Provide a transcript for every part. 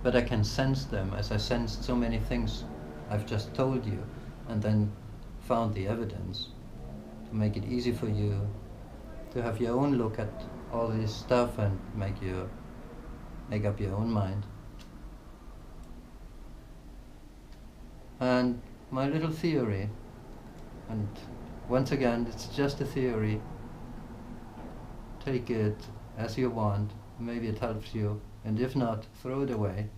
but I can sense them as I sensed so many things I've just told you, and then found the evidence to make it easy for you to have your own look at all this stuff and make up your own mind. And my little theory, and once again, it's just a theory. Take it as you want. Maybe it helps you, and if not, throw it away.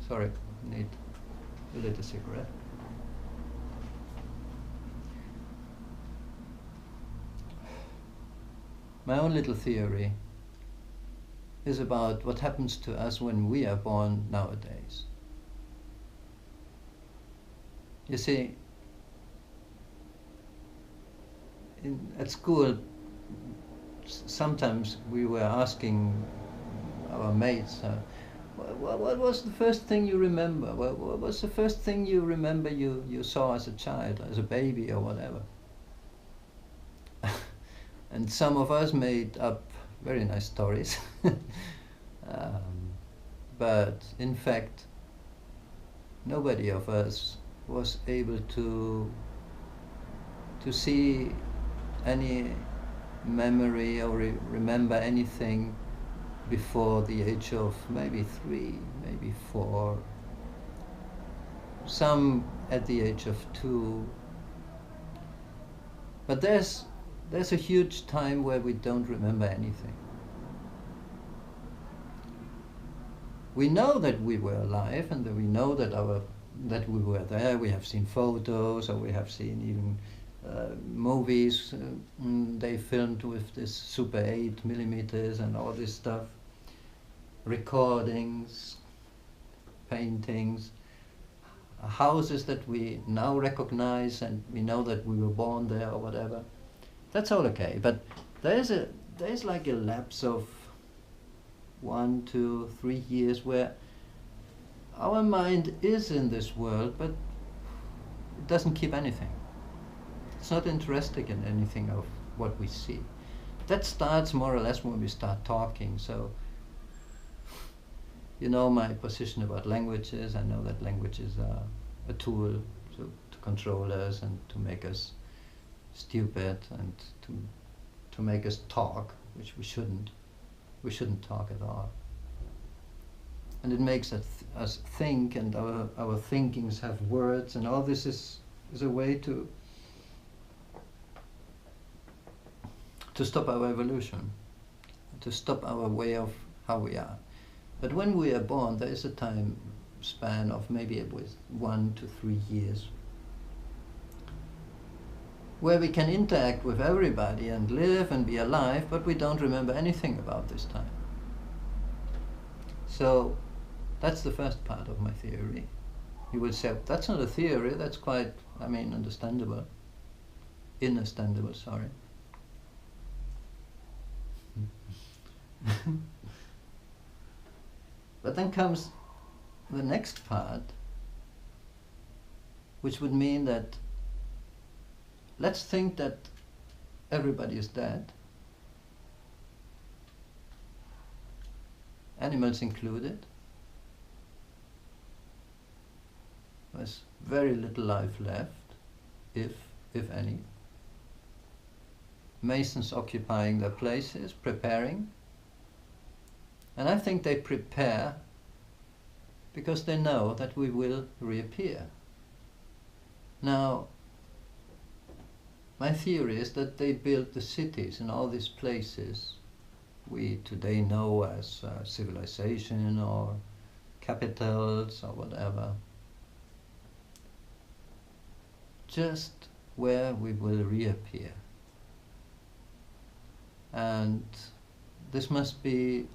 Sorry, I need a little cigarette. My own little theory is about what happens to us when we are born nowadays. You see, at school, sometimes we were asking our mates, what was the first thing you remember? What was the first thing you remember you saw as a child, as a baby or whatever? And some of us made up very nice stories. But in fact, nobody of us was able to see any memory or remember anything before the age of maybe 3, maybe 4, some at the age of 2. But there's a huge time where we don't remember anything. We know that we were alive, and that we know that we were there. We have seen photos, or we have seen even movies they filmed with this Super 8mm and all this stuff, recordings, paintings, houses that we now recognize, and we know that we were born there or whatever. That's all okay, but there's like a lapse of 1, 2, 3 years where our mind is in this world, but it doesn't keep anything. It's not interested in anything of what we see. That starts more or less when we start talking. So, you know my position about languages. I know that languages are a tool to control us and to make us stupid and to make us talk, which we shouldn't. We shouldn't talk at all. And it makes us think, and our thinkings have words, and all this is a way to stop our evolution, to stop our way of how we are. But when we are born, there is a time span of maybe with 1 to 3 years where we can interact with everybody and live and be alive, but we don't remember anything about this time. So that's the first part of my theory. You will say, that's not a theory, that's quite, understandable. Understandable, sorry. But then comes the next part, which would mean that let's think that everybody is dead, animals included. There's very little life left, if any. Masons occupying their places, preparing. And I think they prepare because they know that we will reappear. Now, my theory is that they built the cities in all these places we today know as civilization or capitals or whatever, just where we will reappear. And this must be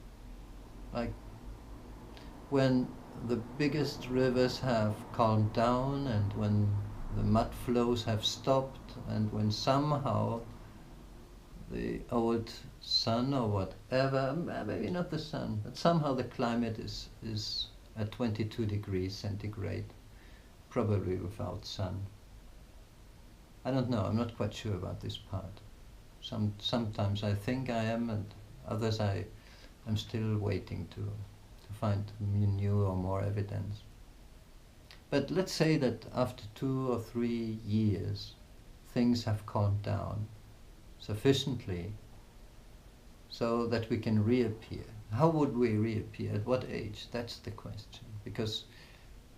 like when the biggest rivers have calmed down, and when the mud flows have stopped, and when somehow the old sun or whatever, maybe not the sun, but somehow the climate is at 22 degrees centigrade, probably without sun. I don't know, I'm not quite sure about this part. Sometimes I think I am, and others I I'm still waiting to find new or more evidence. But let's say that after 2 or 3 years, things have calmed down sufficiently so that we can reappear. How would we reappear? At what age? That's the question. Because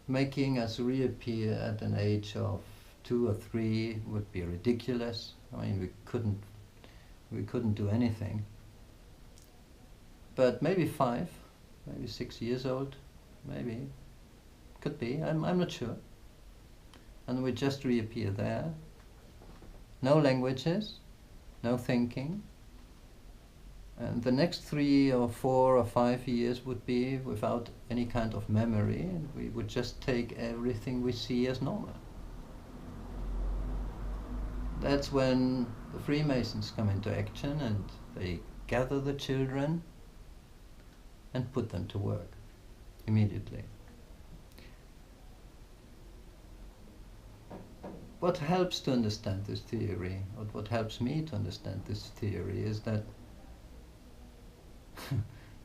making us reappear at an age of 2 or 3 would be ridiculous. I mean, we couldn't do anything. But maybe 5, maybe 6 years old, maybe. Could be, I'm not sure. And we just reappear there. No languages, no thinking. And the next 3 or 4 or 5 years would be without any kind of memory, and we would just take everything we see as normal. That's when the Freemasons come into action, and they gather the children and put them to work immediately. What helps to understand this theory, or what helps me to understand this theory, is that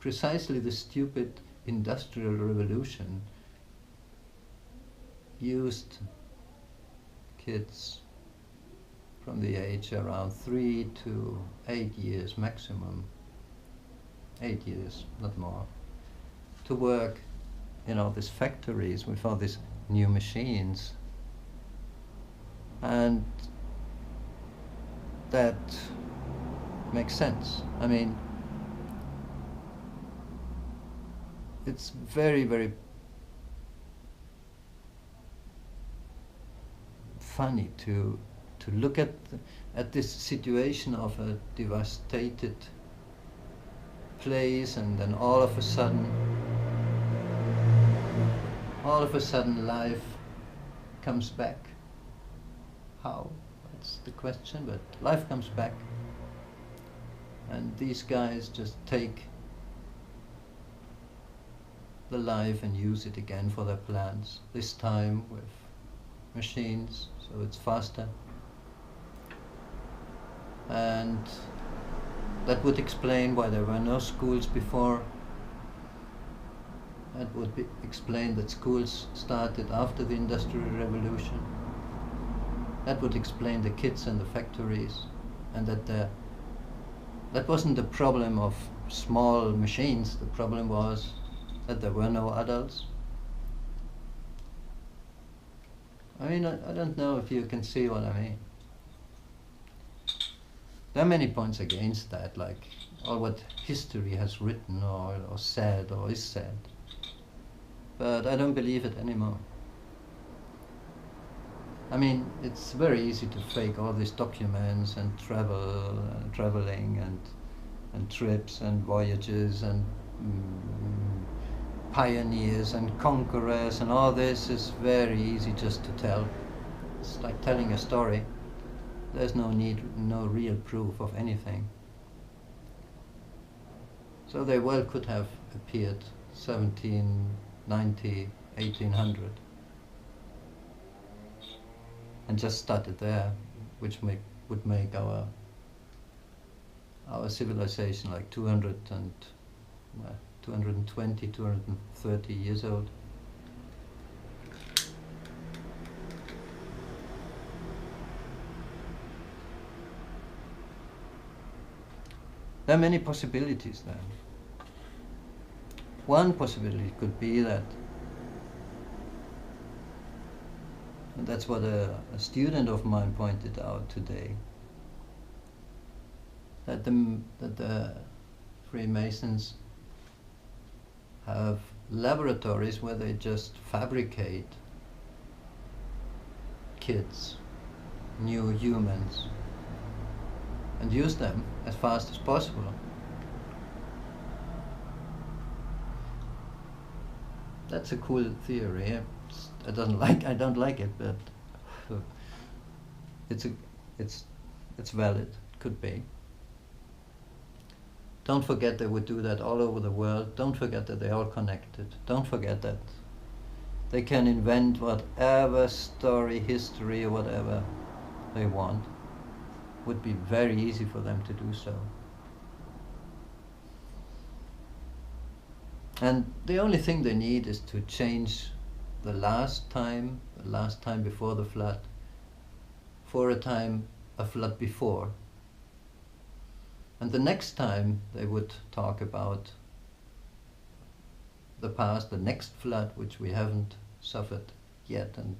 precisely the stupid industrial revolution used kids from the age around 3 to 8 years maximum, 8 years, not more, to work in all these factories with all these new machines. And that makes sense. I mean, it's very, very funny to look at this situation of a devastated place, and then all of a sudden life comes back. How? That's the question, but life comes back. And these guys just take the life and use it again for their plans, this time with machines, so it's faster. And that would explain why there were no schools before. That would explain that schools started after the Industrial Revolution. That would explain the kids in the factories, and that wasn't the problem of small machines. The problem was that there were no adults. I mean, I don't know if you can see what I mean. There are many points against that, like all what history has written or said or is said. But I don't believe it anymore. I mean, it's very easy to fake all these documents and traveling and trips and voyages and pioneers and conquerors, and all this is very easy just to tell. It's like telling a story. There's no real proof of anything. So they well could have appeared 1790, 1800. And just started there, which would make our civilization like 220, 230 years old. There are many possibilities there. One possibility could be that, and that's what a student of mine pointed out today, that the Freemasons have laboratories where they just fabricate kids, new humans, and use them as fast as possible. That's a cool theory. I don't like it, but it's valid. Could be. Don't forget they would do that all over the world. Don't forget that they're all connected. Don't forget that they can invent whatever story, history, or whatever they want. Would be very easy for them to do so. And the only thing they need is to change the last time before the flood, for a flood before. And the next time they would talk about the past, the next flood, which we haven't suffered yet, and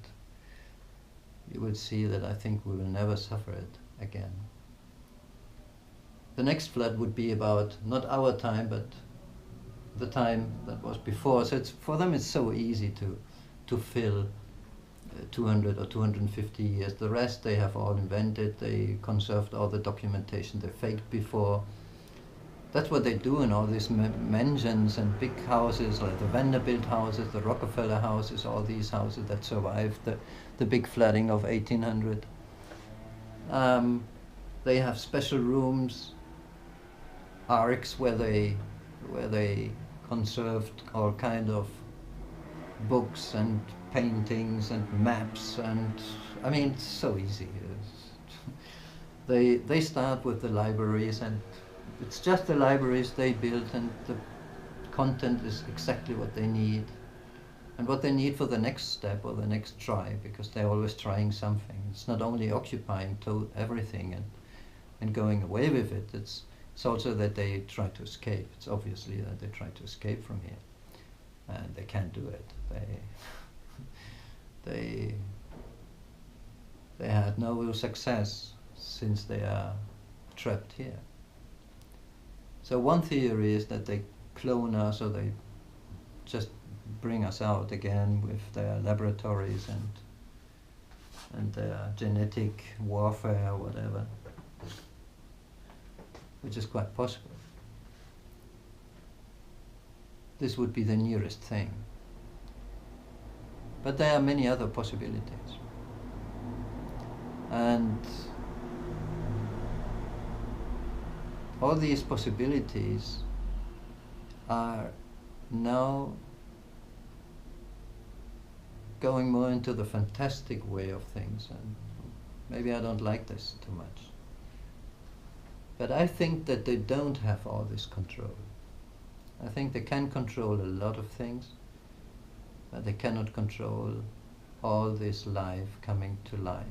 you will see that I think we will never suffer it again. The next flood would be about not our time, but the time that was before. So it's, for them it's so easy to fill 200 or 250 years. The rest they have all invented, they conserved all the documentation they faked before. That's what they do in all these mansions and big houses, like the Vanderbilt houses, the Rockefeller houses, all these houses that survived the big flooding of 1800. They have special rooms, arks, where they conserved all kind of books and paintings and maps, and I mean, it's so easy. They start with the libraries, and it's just the libraries they built, and the content is exactly what they need, and what they need for the next step or the next try, because they're always trying something. It's not only occupying everything and going away with it, it's also that they try to escape. It's obviously that they try to escape from here, and they can't do it. They had no real success since they are trapped here. So one theory is that they clone us, or they just bring us out again with their laboratories and their genetic warfare or whatever, which is quite possible. This would be the nearest thing. But there are many other possibilities. And all these possibilities are now going more into the fantastic way of things, and maybe I don't like this too much. But I think that they don't have all this control. I think they can control a lot of things, but they cannot control all this life coming to life.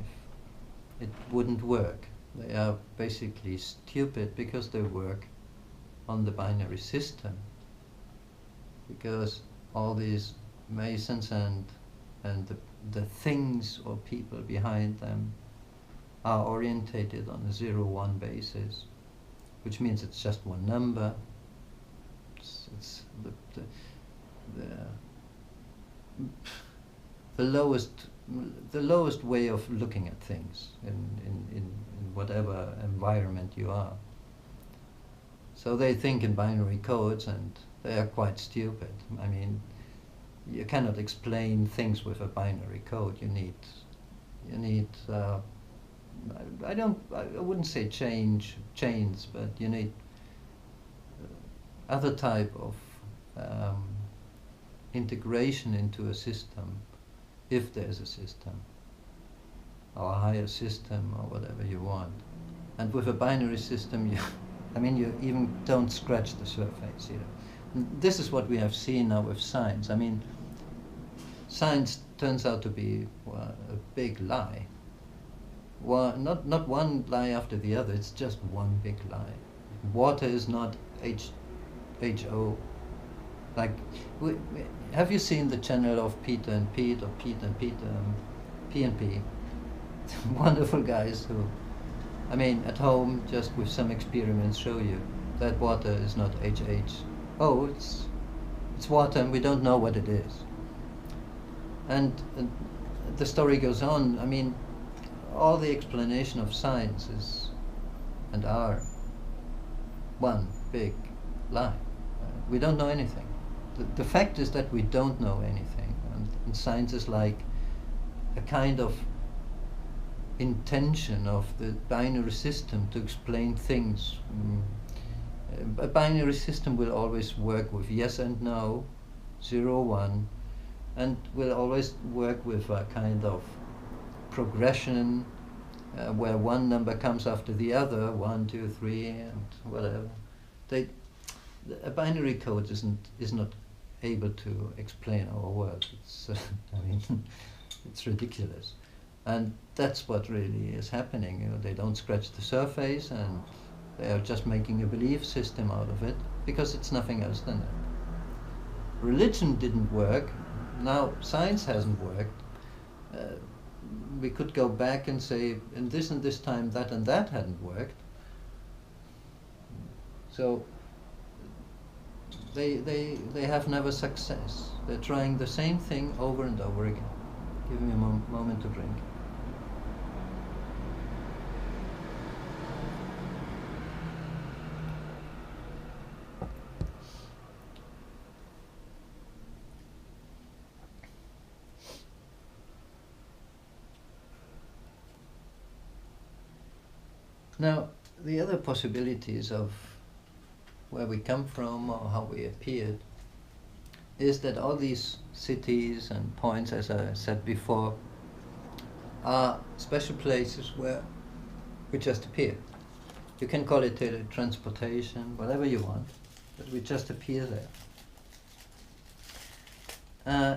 It wouldn't work. They are basically stupid because they work on the binary system. Because all these Masons and the things or people behind them are orientated on a 0-1 basis, which means it's just one number. It's the lowest way of looking at things in whatever environment you are. So they think in binary codes, and they are quite stupid. I mean, you cannot explain things with a binary code. You need I wouldn't say chains, but you need other type of integration into a system, if there's a system, or a higher system, or whatever you want. And with a binary system, you even don't scratch the surface. This is what we have seen now with science. I mean, science turns out to be a big lie. Well, not one lie after the other, it's just one big lie. Water is not H2O. Like, have you seen the channel of Peter and Pete, or Pete and Peter, P&P? Wonderful guys who, I mean, at home, just with some experiments, show you that water is not HH. It's water, and we don't know what it is. And the story goes on. I mean, all the explanation of science is and are one big lie. We don't know anything. The fact is that we don't know anything, and science is like a kind of intention of the binary system to explain things. A binary system will always work with yes and no, 0-1, and will always work with a kind of progression where one number comes after the other, 1, 2, 3, and whatever. A binary code is not able to explain our world. It's, I mean, it's ridiculous. And that's what really is happening. You know, they don't scratch the surface, and they are just making a belief system out of it, because it's nothing else than that. Religion didn't work. Now science hasn't worked. We could go back and say, in this and this time, that and that hadn't worked. So they have never success. They're trying the same thing over and over again. Give me a moment to drink. Now, the other possibilities of where we come from or how we appeared is that all these cities and points, as I said before, are special places where we just appear. You can call it teletransportation, whatever you want, but we just appear there.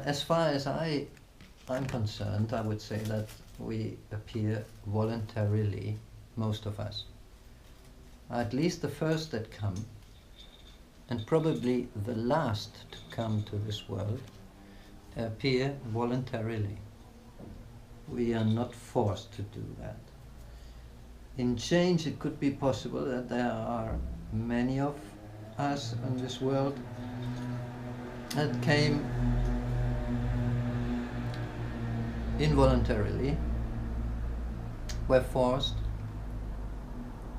As far as I'm concerned, I would say that we appear voluntarily, most of us. At least the first that come, and probably the last to come to this world, appear voluntarily. We are not forced to do that. In change, it could be possible that there are many of us in this world that came involuntarily, were forced.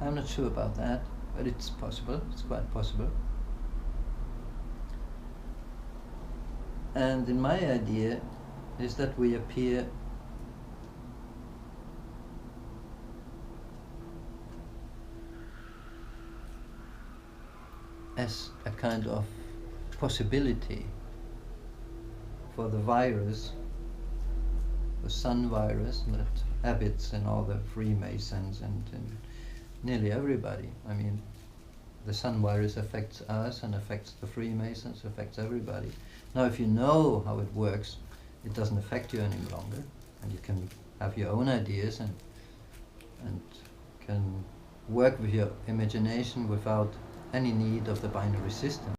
I'm not sure about that, but it's possible, it's quite possible. And in my idea is that we appear as a kind of possibility for the virus, the sun virus that habits in all the Freemasons and in nearly everybody. I mean, the sun virus affects us and affects the Freemasons, affects everybody. Now, if you know how it works, it doesn't affect you any longer, and you can have your own ideas and can work with your imagination without any need of the binary system.